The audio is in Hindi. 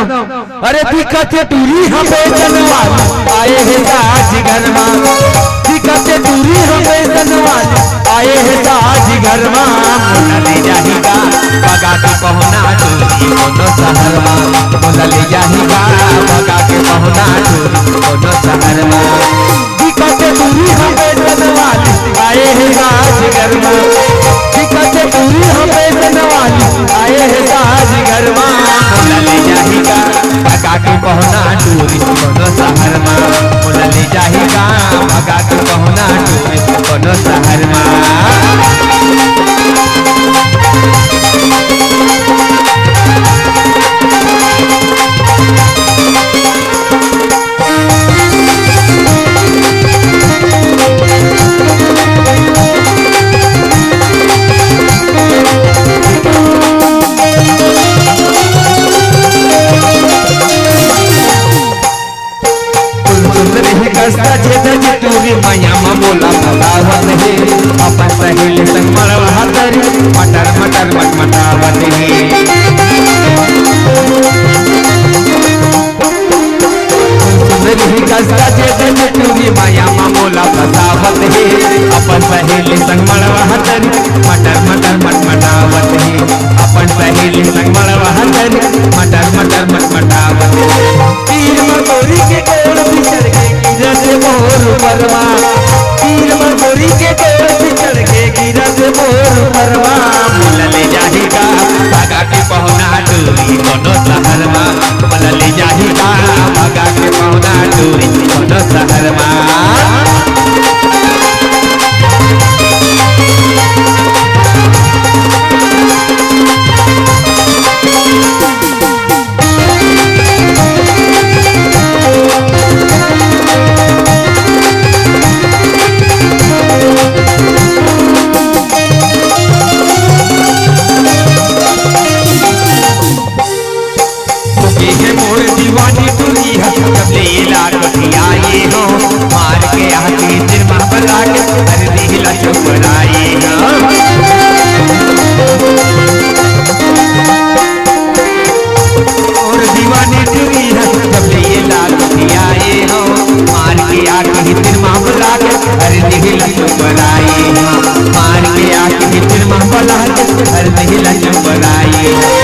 अरे दिक्कत टूरी हमें जनवाल आए हैं साज घर में, दिक्कत टूरी हमें जनवाल आए हैं साज घर में। मोला ले जाहिगा बगा के पहुना टूरी कोनो शहर में, मोला ले जाहिगा बगा के पहुना टूरी कोनो शहर में। दिक्कत टूरी हमें जनवाल आए हैं साज घर में, दिक्कत टूरी हमें जनवाल आए हैं साज घर में। मोला ले जाहिगा भगा के पहुना टूरी कोनो शहर में, मोला ले जाहिगा भगा के पहुना टूरी कोनो शहर में। मैया बोला बतावत है अपन सहेली संग मरवा हतरी मटर मटर मटमटावत है। सुंदरी कसका चेतन टूरी मैया बोला बतावत है अपन सहेली संग मरवा हतरी मटर मटर मटमटावत है। अपन सहेली संग मरवा हतरी मटर मटर मटमटावत है। तीर मकोरी के कोड़ बिछड़ के गिरत मोर परवा, तीर मकोरी के कोड़ बिछड़ के गिरत मोर परवा। मोला ले जाहिगा भगा के पहुना टूरी कोनो शहर में, मोला ले जाहिगा भगा के पहुना टूरी कोनो शहर में। दीवानी टूरी है जब ले लाए हो मार के आके निर्मा बना के हर दिला चुपराए हो। और दीवानी टूरी है जब ले लाए हो मार के आके निर्मा बना के हर दिला चुपराए हो, मार के आके निर्मा बना के हर दिला चुपराए हो।